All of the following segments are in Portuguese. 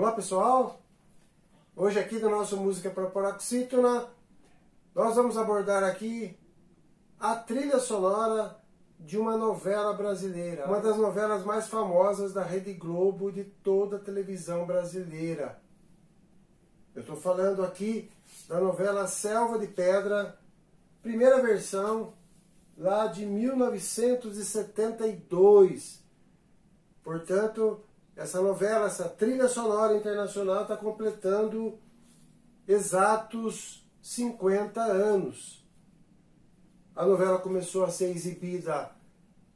Olá pessoal, hoje aqui do nosso Música para Paroxítona, nós vamos abordar aqui a trilha sonora de uma novela brasileira, uma das novelas mais famosas da Rede Globo de toda a televisão brasileira. Eu estou falando aqui da novela Selva de Pedra, primeira versão lá de 1972. Portanto, essa novela, essa trilha sonora internacional está completando exatos 50 anos. A novela começou a ser exibida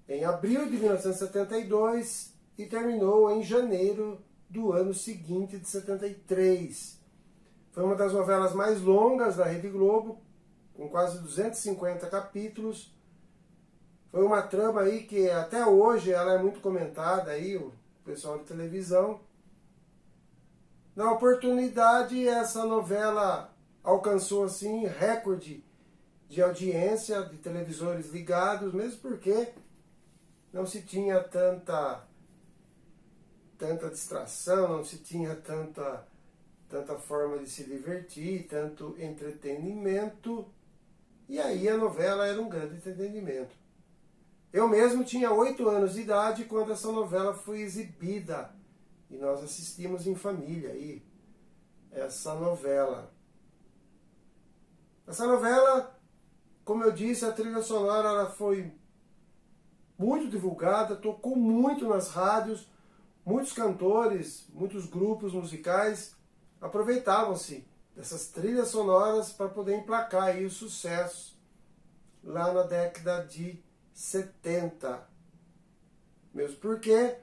em abril de 1972 e terminou em janeiro do ano seguinte, de 73. Foi uma das novelas mais longas da Rede Globo, com quase 250 capítulos. Foi uma trama aí que até hoje ela é muito comentada aí, o pessoal de televisão. Na oportunidade, essa novela alcançou assim recorde de audiência, de televisores ligados, mesmo porque não se tinha tanta distração, não se tinha tanta forma de se divertir, tanto entretenimento. E aí a novela era um grande entretenimento. Eu mesmo tinha 8 anos de idade quando essa novela foi exibida. E nós assistimos em família aí essa novela. Essa novela, como eu disse, a trilha sonora ela foi muito divulgada, tocou muito nas rádios. Muitos cantores, muitos grupos musicais aproveitavam-se dessas trilhas sonoras para poder emplacar aí o sucesso lá na década de 70. Mesmo porque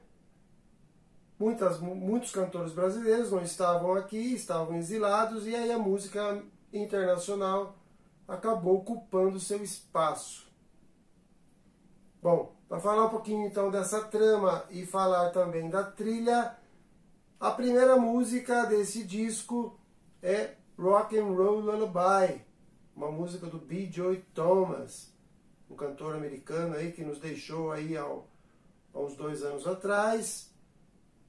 muitos cantores brasileiros não estavam aqui, estavam exilados, e aí a música internacional acabou ocupando seu espaço. Bom, para falar um pouquinho então dessa trama e falar também da trilha, a primeira música desse disco é Rock and Roll Lullaby, uma música do B. Joy Thomas, um cantor americano aí que nos deixou aí há uns 2 anos atrás.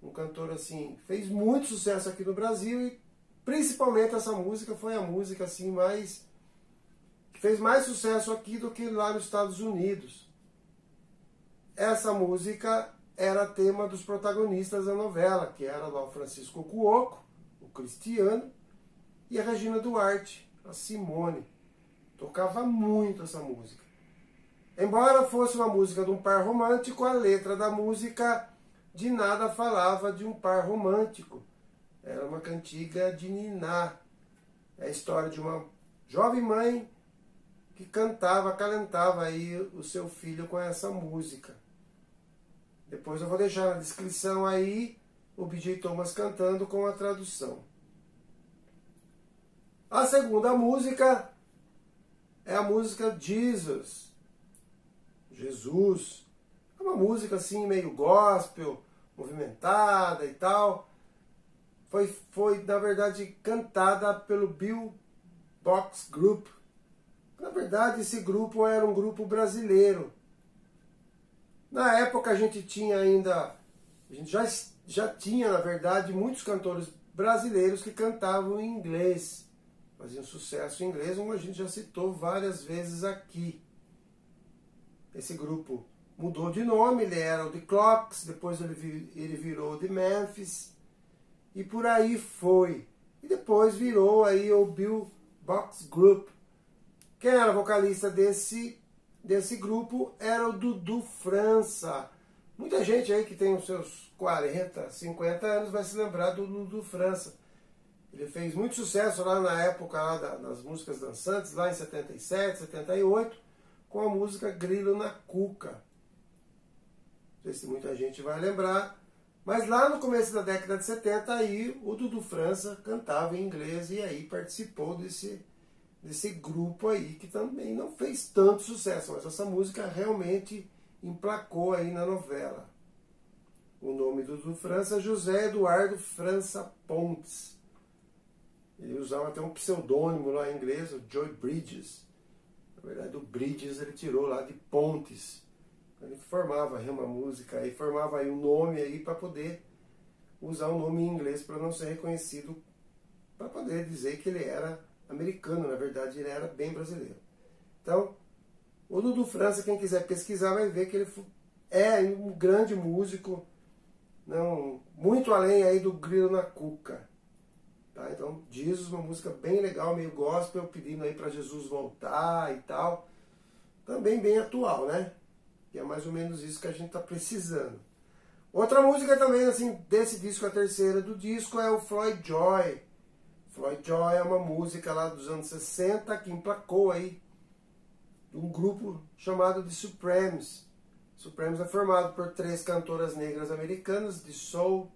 Um cantor assim, fez muito sucesso aqui no Brasil, e principalmente essa música foi a música assim que fez mais sucesso aqui do que lá nos Estados Unidos. Essa música era tema dos protagonistas da novela, que era lá o Francisco Cuoco, o Cristiano, e a Regina Duarte, a Simone. Tocava muito essa música. Embora fosse uma música de um par romântico, a letra da música de nada falava de um par romântico. Era uma cantiga de niná. É a história de uma jovem mãe que acalentava aí o seu filho com essa música. Depois eu vou deixar na descrição aí o B.J. Thomas cantando com a tradução. A segunda música é a música Jesus. Jesus. É uma música assim meio gospel, movimentada e tal. Foi na verdade cantada pelo Bill Box Group. Na verdade esse grupo era um grupo brasileiro. Na época a gente já tinha na verdade muitos cantores brasileiros que cantavam em inglês. Faziam sucesso em inglês, como a gente já citou várias vezes aqui. Esse grupo mudou de nome, ele era o The Clocks, depois ele virou o The Memphis, e por aí foi. E depois virou aí o Bill Box Group. Quem era vocalista desse grupo era o Dudu França. Muita gente aí que tem os seus 40, 50 anos vai se lembrar do Dudu França. Ele fez muito sucesso lá na época lá das músicas dançantes, lá em 77, 78, com a música Grilo na Cuca. Não sei se muita gente vai lembrar, mas lá no começo da década de 70, aí o Dudu França cantava em inglês e aí participou desse grupo aí, que também não fez tanto sucesso, mas essa música realmente emplacou aí na novela. O nome do Dudu França é José Eduardo França Pontes. Ele usava até um pseudônimo lá em inglês, o Joy Bridges. Na verdade, o Bridges ele tirou lá de Pontes. Ele formava aí uma música, aí formava aí um nome aí para poder usar o nome em inglês para não ser reconhecido, para poder dizer que ele era americano. Na verdade, ele era bem brasileiro. Então, o Dudu França, quem quiser pesquisar, vai ver que ele é um grande músico, não, muito além aí do Grilo na Cuca. Tá? Então, Jesus, uma música bem legal, meio gospel, pedindo aí para Jesus voltar e tal. Também bem atual, né? E é mais ou menos isso que a gente está precisando. Outra música também, assim, desse disco, a terceira do disco, é o Floyd Joy. Floyd Joy é uma música lá dos anos 60 que emplacou aí um grupo chamado de Supremes. Supremes é formado por 3 cantoras negras americanas de soul.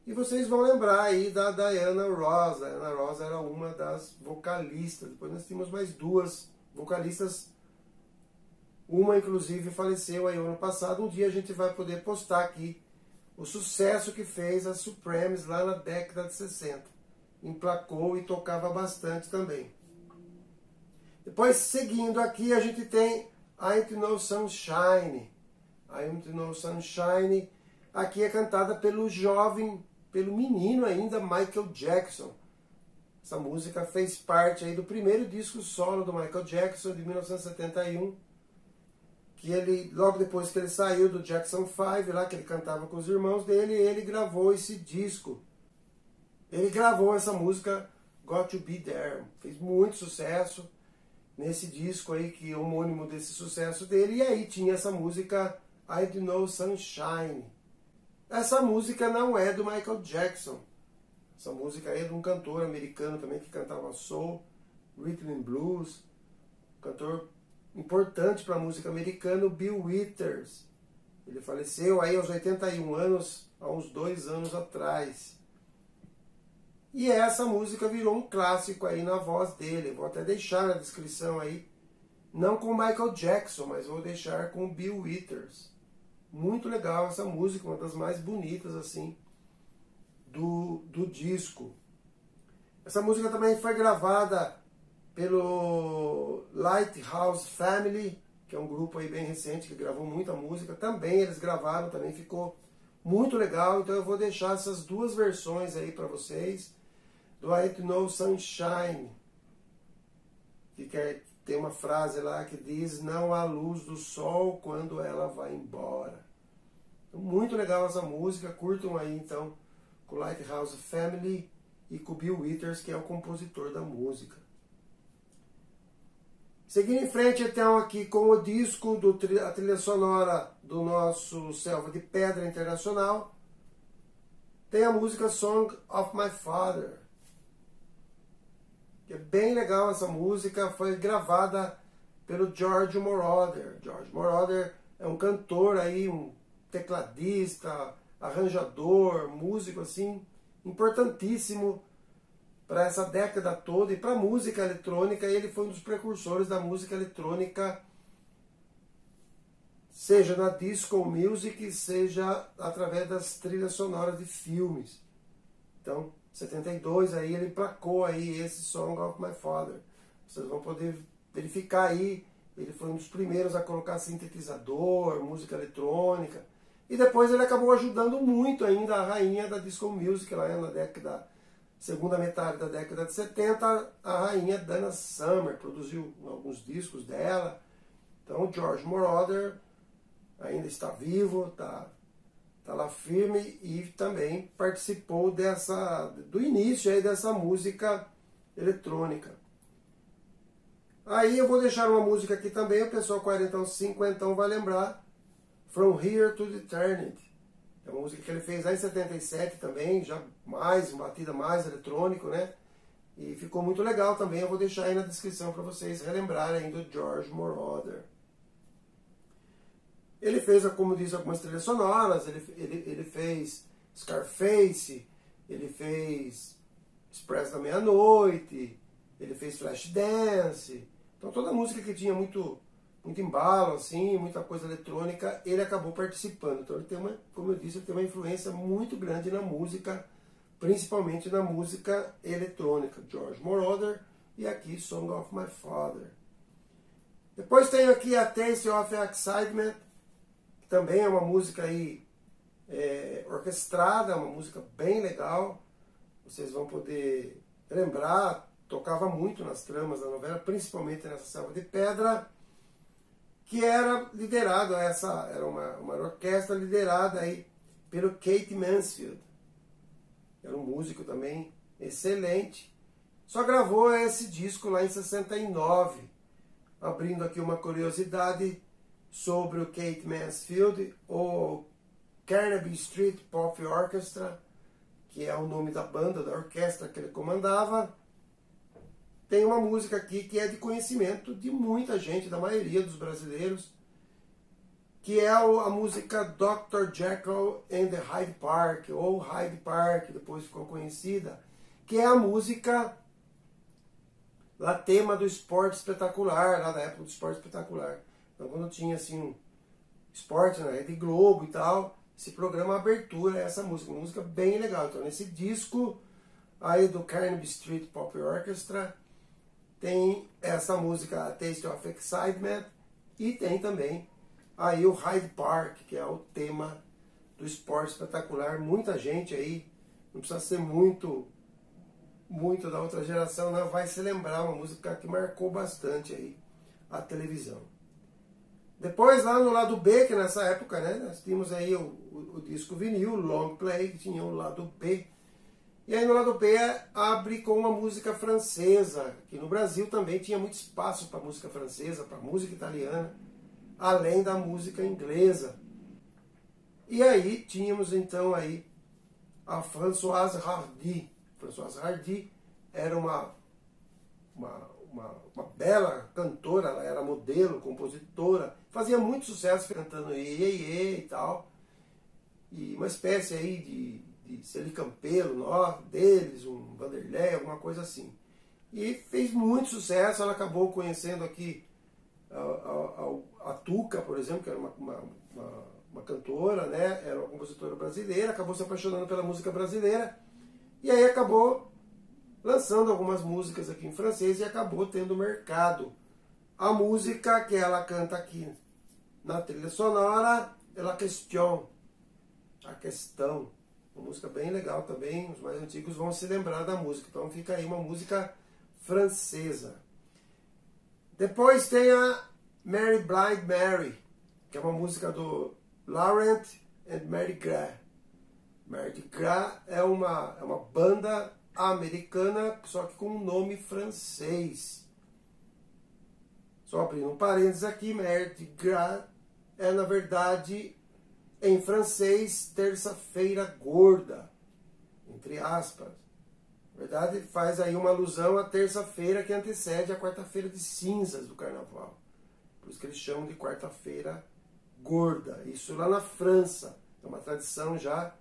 E vocês vão lembrar aí da Diana Ross. A Diana Ross era uma das vocalistas. Depois nós tínhamos mais 2 vocalistas. Uma, inclusive, faleceu aí ano passado. Um dia a gente vai poder postar aqui o sucesso que fez a Supremes lá na década de 60. Emplacou e tocava bastante também. Depois, seguindo aqui, a gente tem Ain't No Sunshine. Ain't No Sunshine. Aqui é cantada pelo jovem, pelo menino ainda, Michael Jackson. Essa música fez parte aí do primeiro disco solo do Michael Jackson, de 1971. Que ele, logo depois que ele saiu do Jackson 5, lá que ele cantava com os irmãos dele, ele gravou esse disco. Ele gravou essa música, Got to Be There. Fez muito sucesso nesse disco aí, que é homônimo desse sucesso dele. E aí tinha essa música, I Know Sunshine. Essa música não é do Michael Jackson. Essa música aí é de um cantor americano também que cantava soul, rhythm and blues. Cantor importante para a música americana, Bill Withers. Ele faleceu aí aos 81 anos, há uns 2 anos atrás. E essa música virou um clássico aí na voz dele. Vou até deixar na descrição aí, não com Michael Jackson, mas vou deixar com Bill Withers. Muito legal essa música, uma das mais bonitas assim do disco. Essa música também foi gravada pelo Lighthouse Family, que é um grupo aí bem recente que gravou muita música. Também eles gravaram, também ficou muito legal. Então eu vou deixar essas 2 versões aí para vocês do Ain't No Sunshine, que tem uma frase lá que diz: não há luz do sol quando ela vai embora. Então, muito legal essa música, curtam aí então com o Lighthouse Family e com o Bill Withers, que é o compositor da música. Seguindo em frente então aqui com o disco, a trilha sonora do nosso Selva de Pedra Internacional, tem a música Song of My Father. É bem legal essa música, foi gravada pelo George Moroder. George Moroder é um cantor aí, um tecladista, arranjador, músico assim, importantíssimo para essa década toda e para a música eletrônica. Ele foi um dos precursores da música eletrônica, seja na disco music, seja através das trilhas sonoras de filmes. Então, 72 aí ele emplacou aí esse Song of My Father. Vocês vão poder verificar aí, ele foi um dos primeiros a colocar sintetizador, música eletrônica. E depois ele acabou ajudando muito ainda a rainha da disco music lá na segunda metade da década de 70, a rainha Dana Summer. Produziu alguns discos dela. Então o George Moroder ainda está vivo, está lá firme e também participou do início aí dessa música eletrônica. Aí eu vou deixar uma música aqui também, o pessoal 40 ou 50 vai lembrar, From Here to the Eternity. É uma música que ele fez lá em 77 também, já mais, uma batida mais eletrônico, né? E ficou muito legal também, eu vou deixar aí na descrição para vocês relembrarem do George Moroder. Ele fez, como disse, algumas trilhas sonoras, ele fez Scarface, ele fez Expresso da Meia-Noite, ele fez Flashdance. Então toda música que tinha muito embalo, assim, muita coisa eletrônica, ele acabou participando. Então ele tem como eu disse, ele tem uma influência muito grande na música, principalmente na música eletrônica. George Moroder e aqui Song of My Father. Depois tenho aqui a Taste of Excitement, que também é uma música aí orquestrada, uma música bem legal. Vocês vão poder lembrar, tocava muito nas tramas da novela, principalmente nessa Selva de Pedra, que era liderado, era uma orquestra liderada aí pelo Kate Mansfield. Era um músico também excelente. Só gravou esse disco lá em 69. Abrindo aqui uma curiosidade sobre o Kate Mansfield, o Carnaby Street Pop Orchestra, que é o nome da banda, da orquestra que ele comandava. Tem uma música aqui que é de conhecimento de muita gente, da maioria dos brasileiros, que é a música Dr. Jekyll and the Hyde Park, ou Hyde Park, depois ficou conhecida, que é a música lá, tema do Esporte Espetacular, lá da época do Esporte Espetacular. Então, quando tinha assim um esporte na Rede Globo e tal, esse programa, a abertura é essa música, uma música bem legal. Então, nesse disco aí do Carnaby Street Pop Orchestra, tem essa música, A Taste of Excitement, e tem também aí o Hyde Park, que é o tema do Esporte Espetacular. Muita gente aí, não precisa ser muito da outra geração, não, vai se lembrar, uma música que marcou bastante aí a televisão. Depois, lá no lado B, que nessa época, né, nós tínhamos aí o disco vinil, o long play, que tinha o lado B. E aí no lado B abre com uma música francesa, que no Brasil também tinha muito espaço para música francesa, para música italiana, além da música inglesa. E aí tínhamos então aí a Françoise Hardy. Françoise Hardy era uma bela cantora, ela era modelo, compositora, fazia muito sucesso cantando iê e tal, e uma espécie aí de Celi Campelo, deles, um Vanderlei, alguma coisa assim. E fez muito sucesso, ela acabou conhecendo aqui a Tuca, por exemplo, que era uma cantora, né? Era uma compositora brasileira, acabou se apaixonando pela música brasileira, e aí acabou lançando algumas músicas aqui em francês e acabou tendo mercado. A música que ela canta aqui na trilha sonora é La Question, a questão. Uma música bem legal também, os mais antigos vão se lembrar da música. Então fica aí uma música francesa. Depois tem a Mary Blind Mary, que é uma música do Laurent and Mardi Gras. Mardi Gras é uma banda americana, só que com um nome francês. Só abrindo um parênteses aqui, Mardi Gras é, na verdade, em francês, terça-feira gorda, entre aspas. Na verdade, faz aí uma alusão à terça-feira que antecede a quarta-feira de cinzas do carnaval. Por isso que eles chamam de quarta-feira gorda. Isso lá na França. É uma tradição já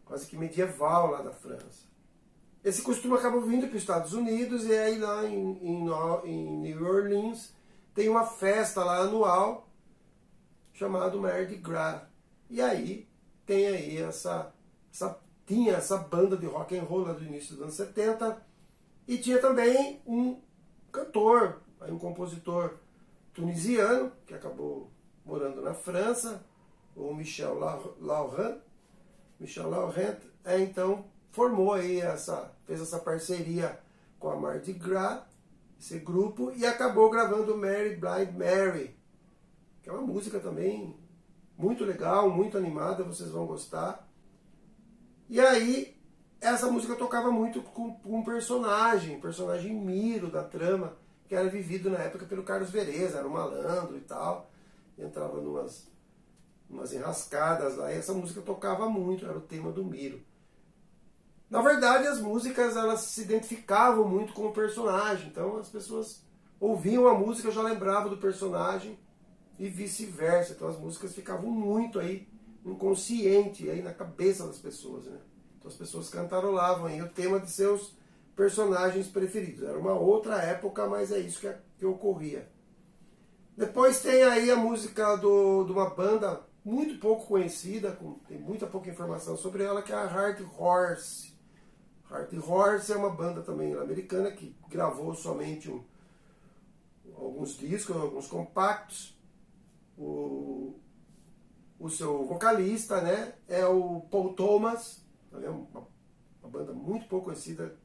quase que medieval lá da França. Esse costume acabou vindo para os Estados Unidos, e aí lá em New Orleans tem uma festa lá anual chamada Mardi Gras. E aí tem aí tinha essa banda de rock and roll lá do início dos anos 70, e tinha também um cantor, aí um compositor tunisiano, que acabou morando na França, o Michel Laurent. Michel Laurent, então formou aí fez essa parceria com a Mardi Gras, esse grupo, e acabou gravando Mary Blind Mary, que é uma música também muito legal, muito animada, vocês vão gostar. E aí, essa música tocava muito com um personagem Miro da trama, que era vivido na época pelo Carlos Vereza, era um malandro e tal, entrava umas enrascadas lá, e essa música tocava muito, era o tema do Miro. Na verdade, as músicas, elas se identificavam muito com o personagem, então as pessoas ouviam a música, já lembravam do personagem, e vice-versa. Então as músicas ficavam muito aí inconsciente, aí na cabeça das pessoas, né? Então as pessoas cantarolavam aí o tema de seus personagens preferidos. Era uma outra época, mas é isso que ocorria. Depois tem aí a música de uma banda muito pouco conhecida, tem muita pouca informação sobre ela, que é a Heart Horse. Heart Horse é uma banda também americana que gravou somente alguns discos, alguns compactos. o seu vocalista, né, é o Paul Thomas, é uma banda muito pouco conhecida,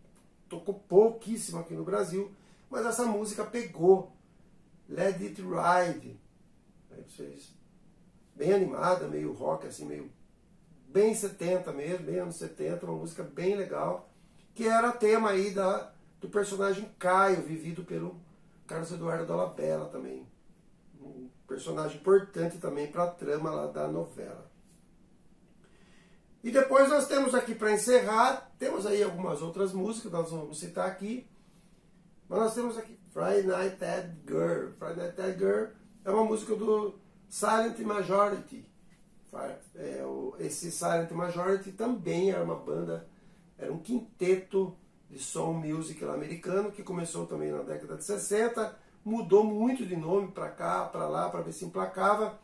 tocou pouquíssimo aqui no Brasil, mas essa música pegou, Let It Ride, aí vocês, bem animada, meio rock, assim, meio bem 70 mesmo, bem anos 70, uma música bem legal, que era tema aí do personagem Caio, vivido pelo Carlos Eduardo Dolabella também, um personagem importante também para a trama lá da novela. E depois nós temos aqui, para encerrar, temos aí algumas outras músicas, nós vamos citar aqui, mas nós temos aqui Friday Night at Girl. Friday Night at Girl é uma música do Silent Majority. Esse Silent Majority também era uma banda, era um quinteto de soul music lá americano, que começou também na década de 60, mudou muito de nome para cá, para lá, para ver se emplacava,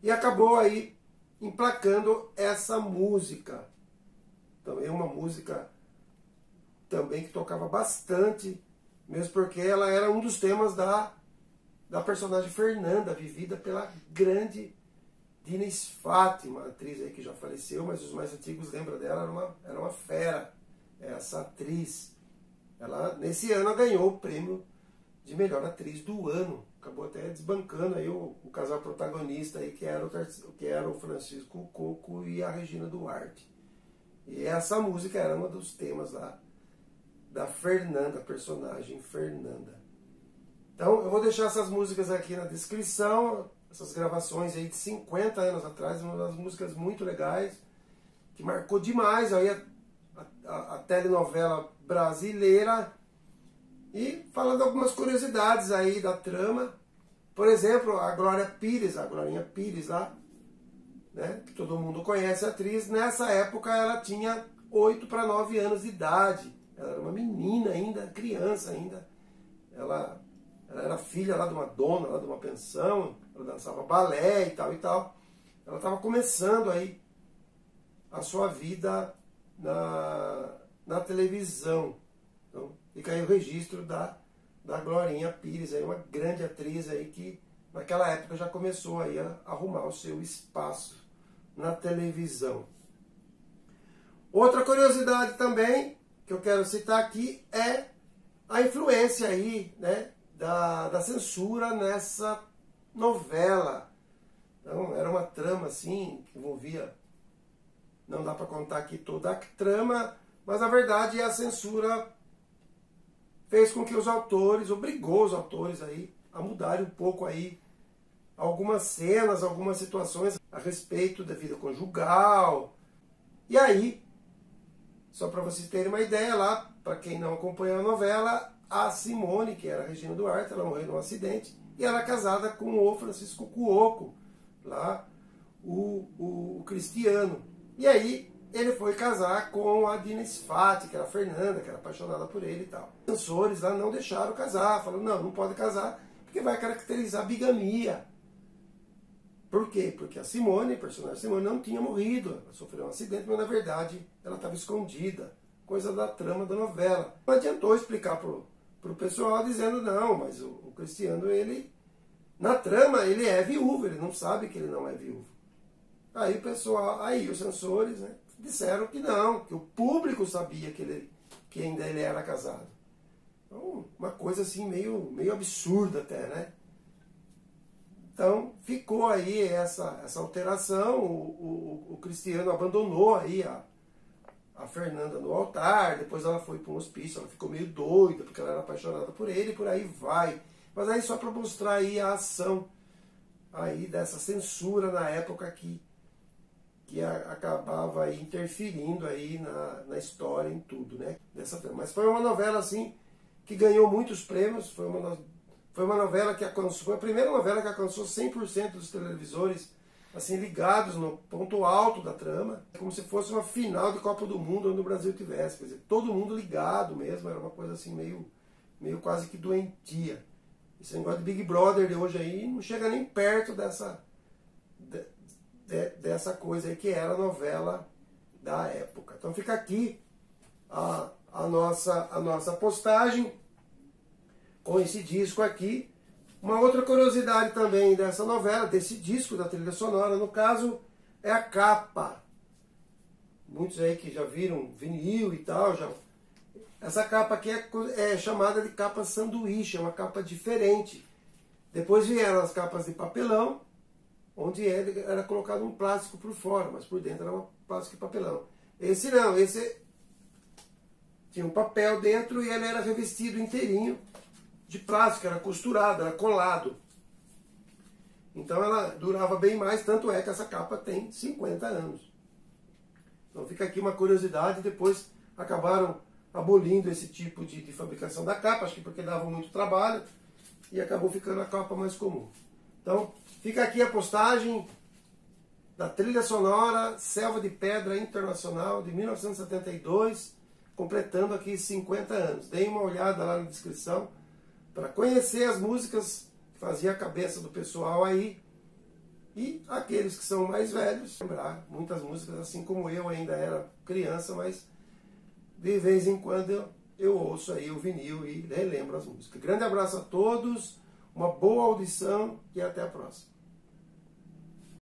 e acabou aí emplacando essa música. Também uma música também que tocava bastante, mesmo porque ela era um dos temas da personagem Fernanda, vivida pela grande Diniz Fátima, uma atriz aí que já faleceu, mas os mais antigos lembram dela, era uma fera, essa atriz. Ela, nesse ano, ganhou o prêmio de melhor atriz do ano. Acabou até desbancando aí o casal protagonista aí, que era o Francisco Coco e a Regina Duarte. E essa música era um dos temas lá da Fernanda, personagem Fernanda. Então eu vou deixar essas músicas aqui na descrição, essas gravações aí de 50 anos atrás, uma das músicas muito legais, que marcou demais aí a telenovela brasileira. E falando algumas curiosidades aí da trama, por exemplo, a Glorinha Pires lá, né, que todo mundo conhece a atriz, nessa época ela tinha 8 para 9 anos de idade, ela era uma menina ainda, criança ainda, ela era filha lá de uma dona, lá de uma pensão, ela dançava balé e tal, ela estava começando aí a sua vida na televisão. Então, fica aí o registro da Glorinha Pires, aí, uma grande atriz aí que naquela época já começou aí a arrumar o seu espaço na televisão. Outra curiosidade também que eu quero citar aqui é a influência aí, né, da censura nessa novela. Então, era uma trama assim que envolvia, não dá para contar aqui toda a trama, mas na verdade a censura fez com que os autores, obrigou os autores aí a mudarem um pouco aí algumas cenas, algumas situações a respeito da vida conjugal. E aí, só para vocês terem uma ideia lá, para quem não acompanhou a novela, a Simone, que era a Regina Duarte, ela morreu num acidente, e ela é casada com o Francisco Cuoco, lá, o Cristiano. E aí, ele foi casar com a Diniz Fátima, que era a Fernanda, que era apaixonada por ele e tal. Os censores lá não deixaram casar, falaram, não pode casar, porque vai caracterizar bigamia. Por quê? Porque a Simone, a personagem Simone, não tinha morrido, ela sofreu um acidente, mas na verdade ela estava escondida, coisa da trama da novela. Não adiantou explicar pro pessoal dizendo, não, mas o Cristiano, ele, na trama, ele é viúvo, ele não sabe que ele não é viúvo. Aí o pessoal, aí os censores, né, disseram que não, que o público sabia que ainda ele era casado. Então, uma coisa assim meio absurda até, né? Então, ficou aí essa alteração, o Cristiano abandonou aí a Fernanda no altar, depois ela foi para um hospício, ela ficou meio doida, porque ela era apaixonada por ele, e por aí vai. Mas aí só para mostrar aí a ação aí dessa censura na época que acabava aí interferindo aí na história, em tudo, né? Mas foi uma novela assim que ganhou muitos prêmios, foi uma novela que alcançou, foi a primeira novela que alcançou 100% dos televisores assim ligados no ponto alto da trama, como se fosse uma final de Copa do Mundo onde o Brasil tivesse, quer dizer, todo mundo ligado mesmo, era uma coisa assim meio quase que doentia. Esse negócio de Big Brother de hoje aí não chega nem perto dessa coisa aí que era a novela da época. Então fica aqui a nossa postagem com esse disco aqui, Uma outra curiosidade também dessa novela, desse disco da trilha sonora, no caso, é a capa. Muitos aí que já viram vinil e tal, essa capa aqui é chamada de capa sanduíche, é uma capa diferente. Depois vieram as capas de papelão, onde era colocado um plástico por fora, mas por dentro era um plástico de papelão. Esse não, esse tinha um papel dentro e ele era revestido inteirinho de plástico, era costurado, era colado. Então ela durava bem mais, tanto é que essa capa tem 50 anos. Então fica aqui uma curiosidade, depois acabaram abolindo esse tipo de fabricação da capa, acho que porque dava muito trabalho, e acabou ficando a capa mais comum. Então fica aqui a postagem da trilha sonora Selva de Pedra Internacional de 1972, completando aqui 50 anos. Deem uma olhada lá na descrição para conhecer as músicas que fazia a cabeça do pessoal aí, e aqueles que são mais velhos, lembrar muitas músicas, assim como eu ainda era criança, mas de vez em quando eu ouço aí o vinil e relembro as músicas. Grande abraço a todos, uma boa audição e até a próxima.